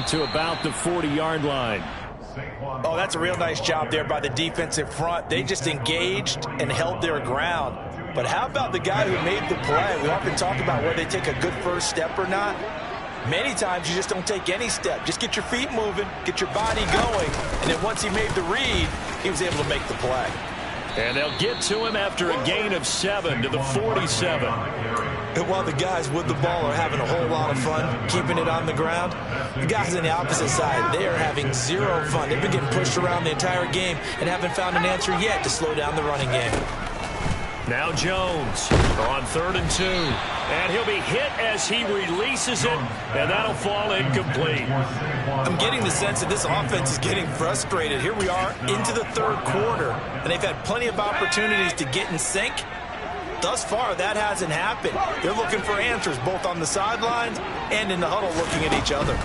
to about the 40-yard line. Oh, that's a real nice job there by the defensive front. They just engaged and held their ground. But how about the guy who made the play? We often talk about whether they take a good first step or not. Many times you just don't take any step. Just get your feet moving, get your body going, and then once he made the read, he was able to make the play. And they'll get to him after a gain of 7 to the 47. And while the guys with the ball are having a whole lot of fun keeping it on the ground, the guys on the opposite side, they are having zero fun. They've been getting pushed around the entire game and haven't found an answer yet to slow down the running game. Now Jones on 3rd and 2. And he'll be hit as he releases it, and that'll fall incomplete. I'm getting the sense that this offense is getting frustrated. Here we are into the 3rd quarter, and they've had plenty of opportunities to get in sync. Thus far, that hasn't happened. They're looking for answers both on the sidelines and in the huddle looking at each other.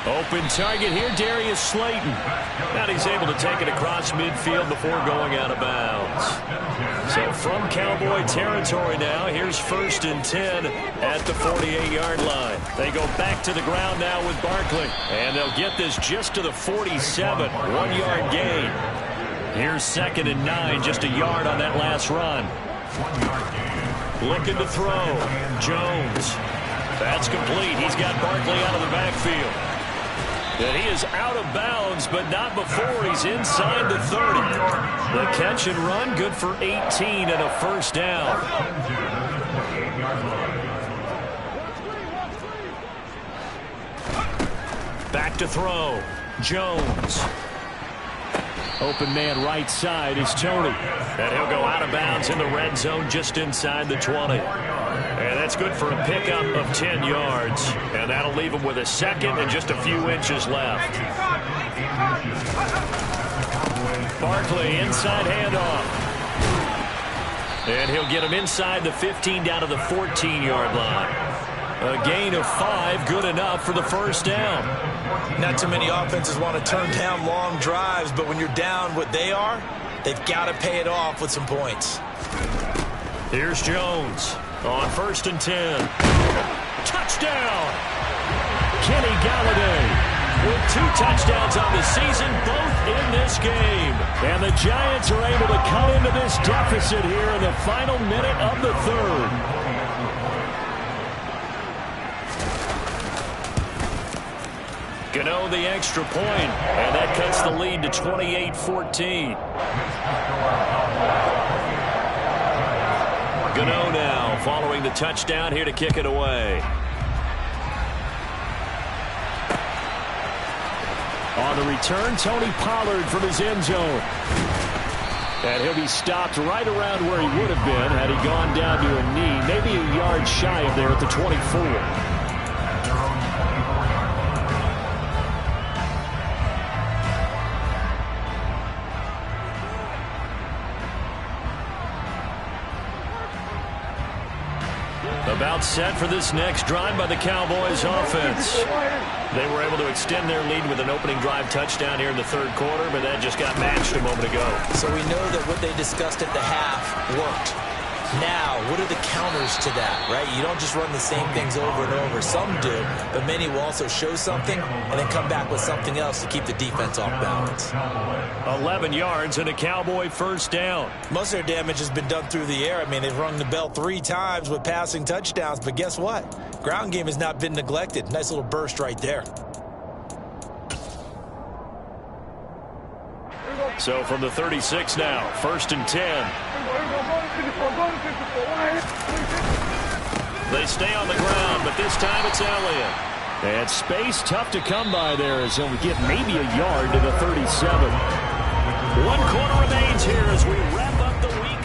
Open target here, Darius Slayton. And he's able to take it across midfield before going out of bounds. So from Cowboy territory now, here's 1st and 10 at the 48-yard line. They go back to the ground now with Barkley. And they'll get this just to the 47, 1-yard gain. Here's 2nd and 9, just a yard on that last run. Looking to throw. Jones. That's complete. He's got Barkley out of the backfield. And he is out of bounds, but not before he's inside the 30. The catch and run, good for 18 and a first down. Back to throw. Jones. Open man right side is Tony. And he'll go out of bounds in the red zone just inside the 20. And that's good for a pickup of 10 yards. And that'll leave him with a 2nd and just a few inches left. Barkley, inside handoff. And he'll get him inside the 15 down to the 14-yard line. A gain of 5, good enough for the first down. Not too many offenses want to turn down long drives, but when you're down what they are, they've got to pay it off with some points. Here's Jones on 1st and 10. Touchdown! Kenny Galladay with 2 touchdowns on the season, both in this game. And the Giants are able to cut into this deficit here in the final minute of the 3rd. Gano the extra point, and that cuts the lead to 28-14. Gano now following the touchdown here to kick it away. On the return, Tony Pollard from his end zone. And he'll be stopped right around where he would have been had he gone down to a knee, maybe a yard shy of there at the 24. About set for this next drive by the Cowboys offense. They were able to extend their lead with an opening drive touchdown here in the 3rd quarter, but that just got matched a moment ago. So we know that what they discussed at the half worked. Now, what are the counters to that, right? You don't just run the same things over and over. Some do, but many will also show something and then come back with something else to keep the defense off balance. 11 yards and a Cowboy first down. Most of their damage has been done through the air. I mean, they've rung the bell 3 times with passing touchdowns, but guess what? Ground game has not been neglected. Nice little burst right there. So from the 36 now, 1st and 10. They stay on the ground, but this time it's Elliott. And space tough to come by there as he'll get maybe a yard to the 37. 1 quarter remains here as we wrap up the week.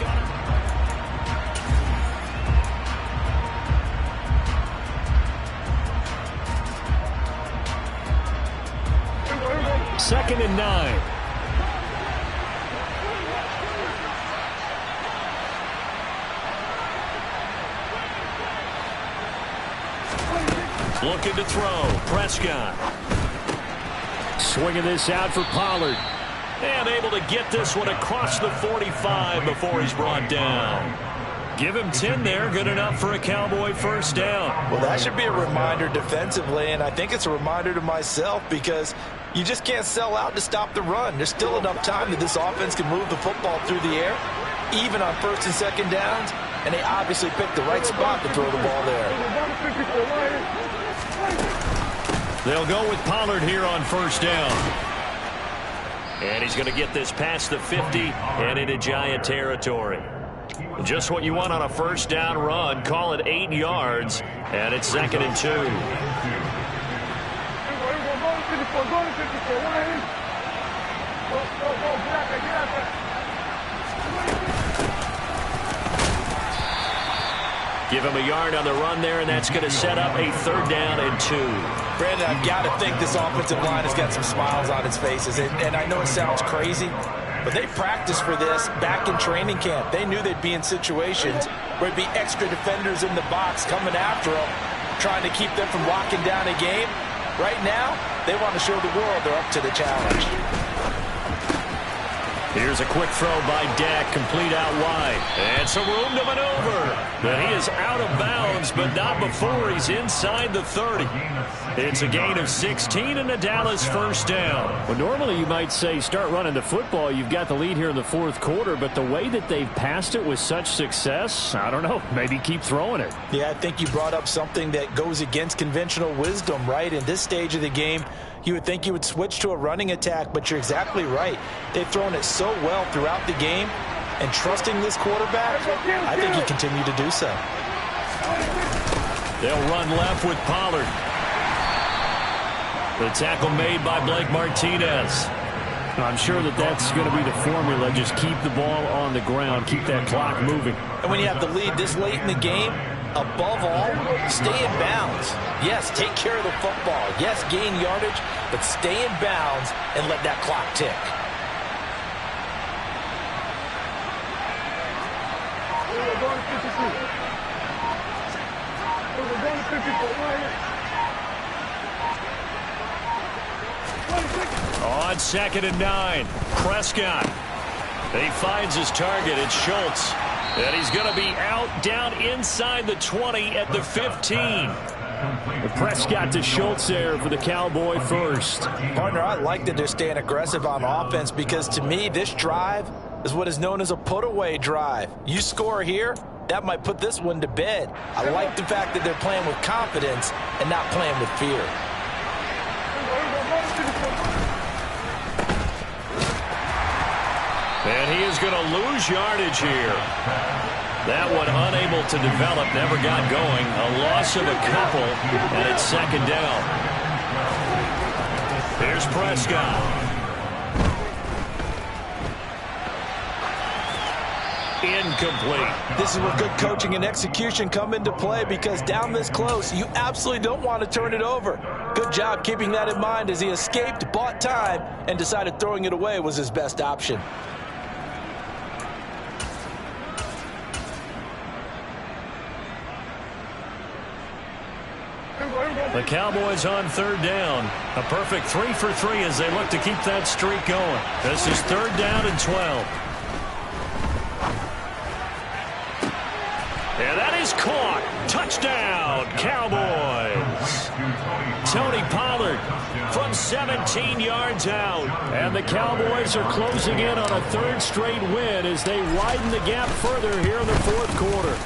2nd and 9. Looking to throw. Prescott. Swinging this out for Pollard. And able to get this one across the 45 before he's brought down. Give him 10 there. Good enough for a Cowboy first down. Well, that should be a reminder defensively, and I think it's a reminder to myself because you just can't sell out to stop the run. There's still enough time that this offense can move the football through the air, even on first and second downs, and they obviously picked the right spot to throw the ball there. They'll go with Pollard here on first down. And he's going to get this past the 50 and into Giant territory. Just what you want on a first down run. Call it 8 yards, and it's 2nd and 2. Give him a yard on the run there, and that's going to set up a 3rd down and 2. Brandon, I've got to think this offensive line has got some smiles on its faces, and I know it sounds crazy, but they practiced for this back in training camp. They knew they'd be in situations where there'd be extra defenders in the box coming after them, trying to keep them from locking down a game. Right now, they want to show the world they're up to the challenge. Here's a quick throw by Dak, complete out wide. And some room to maneuver. But he is out of bounds, but not before he's inside the 30. It's a gain of 16 and a Dallas first down. Well, normally you might say start running the football. You've got the lead here in the 4th quarter, but the way that they've passed it with such success, I don't know, maybe keep throwing it. Yeah, I think you brought up something that goes against conventional wisdom, right? In this stage of the game, you would think you would switch to a running attack, but you're exactly right. They've thrown it so well throughout the game, and trusting this quarterback, I think he continued to do so. They'll run left with Pollard. The tackle made by Blake Martinez. I'm sure that that's going to be the formula. Just keep the ball on the ground, keep that clock moving. And when you have the lead this late in the game, above all, stay in bounds. Yes, take care of the football. Yes, gain yardage, but stay in bounds and let that clock tick. On 2nd and 9, Prescott. He finds his target. It's Schultz. And he's going to be out down inside the 20 at the 15. The Prescott to Schultz there for the Cowboy first. Partner, I like that they're staying aggressive on offense because to me this drive is what is known as a put-away drive. You score here, that might put this one to bed. I like the fact that they're playing with confidence and not playing with fear. And he is going to lose yardage here. That one unable to develop, never got going. A loss of a couple, and it's 2nd down. Here's Prescott. Incomplete. This is where good coaching and execution come into play because down this close, you absolutely don't want to turn it over. Good job keeping that in mind as he escaped, bought time, and decided throwing it away was his best option. The Cowboys on 3rd down. A perfect 3 for 3 as they look to keep that streak going. This is 3rd down and 12. And that is caught. Touchdown, Cowboys. Tony Pollard from 17 yards out. And the Cowboys are closing in on a 3rd straight win as they widen the gap further here in the 4th quarter.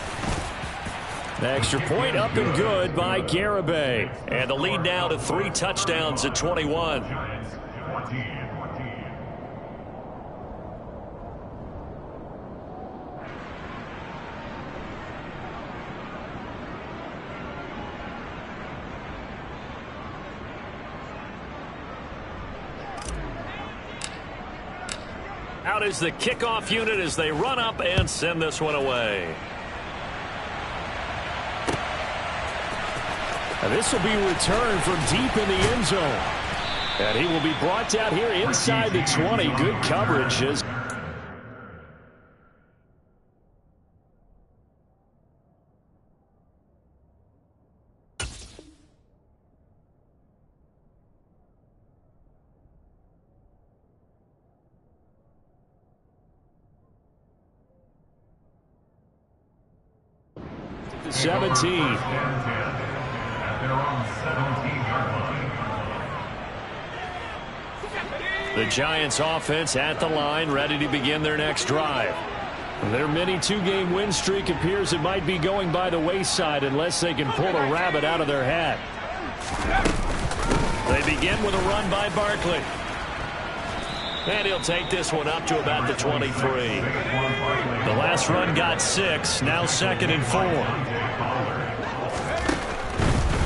The extra point up and good by Garibay. And the lead now to 3 touchdowns at 21. Out is the kickoff unit as they run up and send this one away. And this will be returned from deep in the end zone. And he will be brought down here inside the 20. Good coverage. 17. The Giants offense at the line, ready to begin their next drive. Their mini 2-game win streak appears it might be going by the wayside unless they can pull a rabbit out of their hat. They begin with a run by Barkley. And he'll take this one up to about the 23. The last run got 6, now 2nd and 4.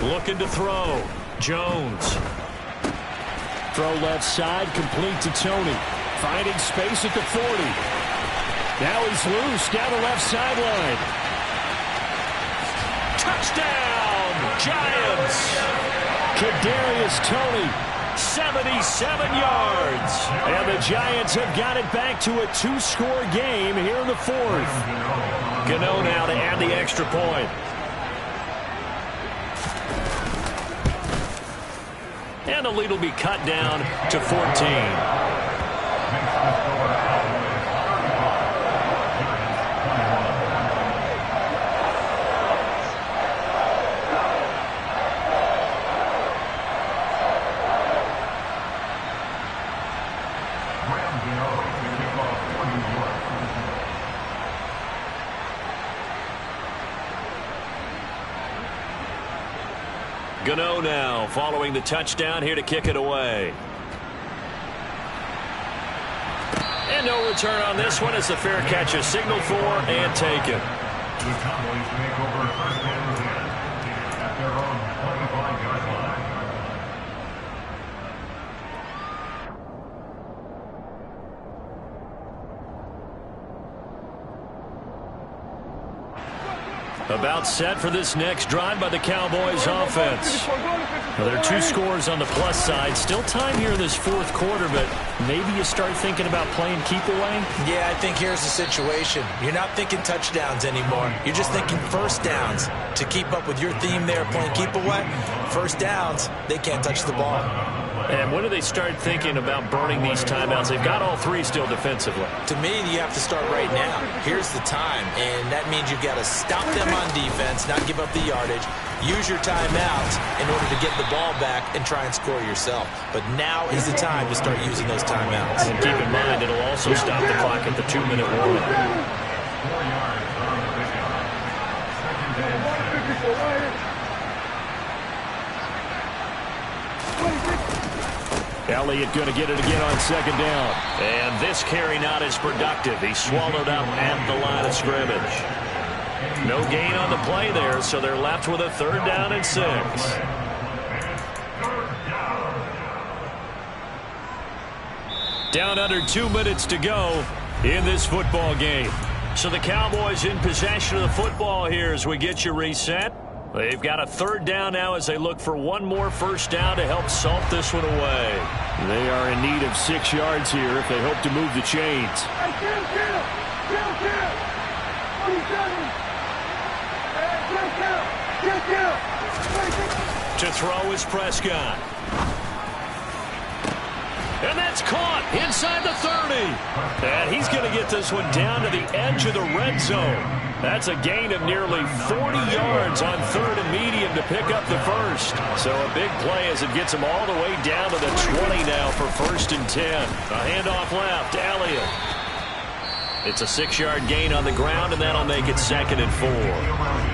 Looking to throw. Jones. Throw left side, complete to Tony. Finding space at the 40. Now he's loose down the left sideline. Touchdown, Giants! Kadarius Toney, 77 yards. And the Giants have got it back to a 2-score game here in the 4th. Gano now to add the extra point. And the lead will be cut down to 14. Gano now following the touchdown here to kick it away. And no return on this one as the fair catch is signaled for and taken. The Cowboys make over 1st and 10 at their own 25-yard line. About set for this next drive by the Cowboys offense. Now, there are 2 scores on the plus side. Still time here in this 4th quarter, but maybe you start thinking about playing keep away? Yeah, I think here's the situation. You're not thinking touchdowns anymore. You're just thinking first downs. To keep up with your theme there, playing keep away, first downs, they can't touch the ball. And when do they start thinking about burning these timeouts? They've got all 3 still defensively. To me, you have to start right now. Here's the time, and that means you've got to stop them on defense, not give up the yardage, use your timeouts in order to get the ball back and try and score yourself. But now is the time to start using those timeouts. And keep in mind, it'll also stop the clock at the 2-minute warning. 4 yards on the pickup. 2nd and 7. Elliott going to get it again on 2nd down. And this carry not as productive. He swallowed up at the line of scrimmage. No gain on the play there, so they're left with a 3rd down and 6. Down under 2 minutes to go in this football game. So the Cowboys in possession of the football here as we get you reset. They've got a 3rd down now as they look for one more first down to help salt this one away. They are in need of 6 yards here if they hope to move the chains. To throw is Prescott. And that's caught inside the 30. And he's going to get this one down to the edge of the red zone. That's a gain of nearly 40 yards on 3rd and medium to pick up the first. So a big play as it gets him all the way down to the 20 now for 1st and 10. A handoff left, Elliott. It's a 6-yard gain on the ground, and that'll make it 2nd and 4.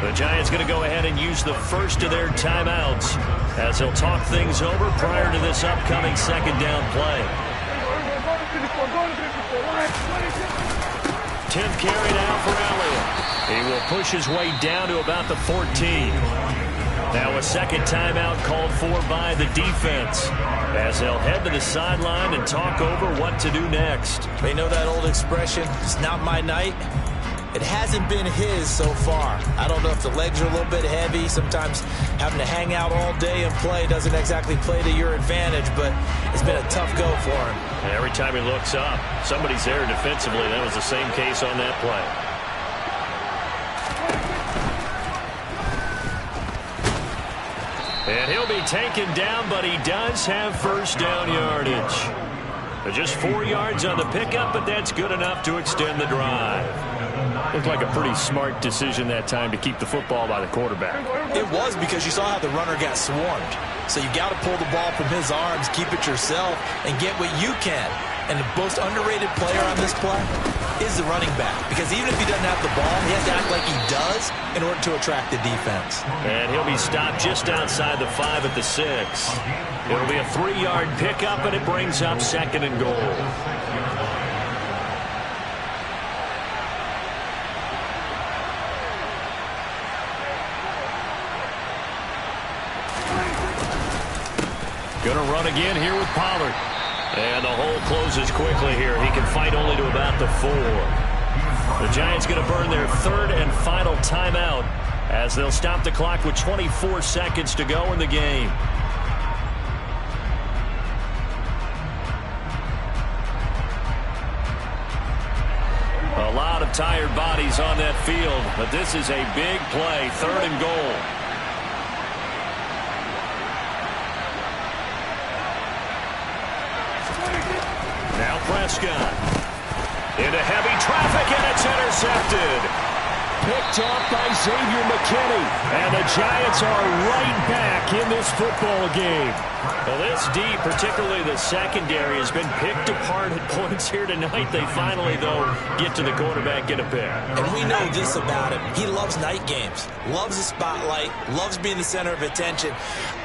The Giants going to go ahead and use the first of their timeouts as they'll talk things over prior to this upcoming 2nd down play. 10th carry now for Elliott. He will push his way down to about the 14. Now a 2nd timeout called for by the defense as they'll head to the sideline and talk over what to do next. You know that old expression, it's not my night? It hasn't been his so far. I don't know if the legs are a little bit heavy. Sometimes having to hang out all day and play doesn't exactly play to your advantage, but it's been a tough go for him. And every time he looks up, somebody's there defensively. That was the same case on that play. And he'll be taken down, but he does have first down yardage. Just 4 yards on the pickup, but that's good enough to extend the drive. Looked like a pretty smart decision that time to keep the football by the quarterback. It was, because you saw how the runner got swarmed. So you got to pull the ball from his arms, keep it yourself, and get what you can. And the most underrated player on this play is the running back. Because even if he doesn't have the ball, he has to act like he does in order to attract the defense. And he'll be stopped just outside the 5 at the 6. It'll be a 3-yard pickup, and it brings up 2nd and goal. Gonna run again here with Pollard. And the hole closes quickly here. He can fight only to about the 4. The Giants going to burn their 3rd and final timeout as they'll stop the clock with 24 seconds to go in the game. A lot of tired bodies on that field, but this is a big play. 3rd and goal. Now Prescott into heavy traffic, and it's intercepted. Picked off by Xavier McKinney, and the Giants are right back in this football game. Well, this D, particularly the secondary, has been picked apart at points here tonight. They finally, though, get to the quarterback, get a pick. And we know this about him. He loves night games, loves the spotlight, loves being the center of attention.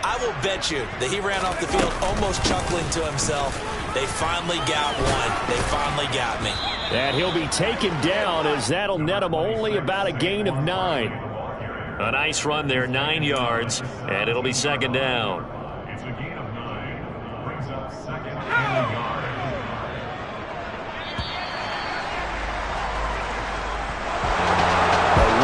I will bet you that he ran off the field almost chuckling to himself. They finally got one. They finally got me. And he'll be taken down, as that'll net him only about a gain of 9. A nice run there, 9 yards, and it'll be 2nd down. It's a gain of 9. Brings up 2nd and a yard.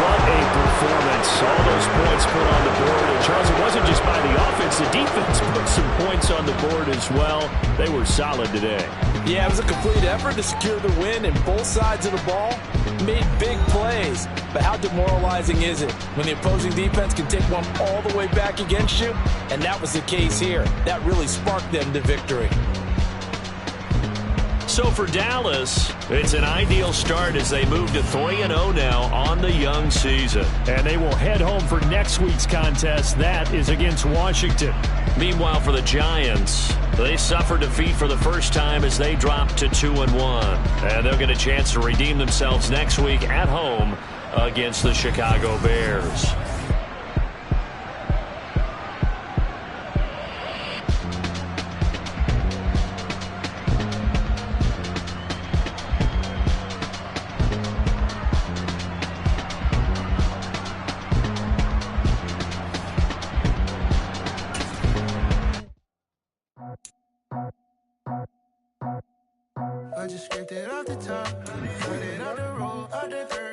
What a performance. All those points put on the board. And Charles, it wasn't just by the offense. The defense put some points on the board as well. They were solid today. Yeah, it was a complete effort to secure the win, and both sides of the ball made big plays. But how demoralizing is it when the opposing defense can take one all the way back against you? And that was the case here. That really sparked them to victory. So for Dallas, it's an ideal start as they move to 3-0 now on the young season. And they will head home for next week's contest. That is against Washington. Meanwhile, for the Giants, they suffered defeat for the first time as they dropped to 2-1. And they'll get a chance to redeem themselves next week at home against the Chicago Bears. I just scraped it off the top, put it on the road, on the third.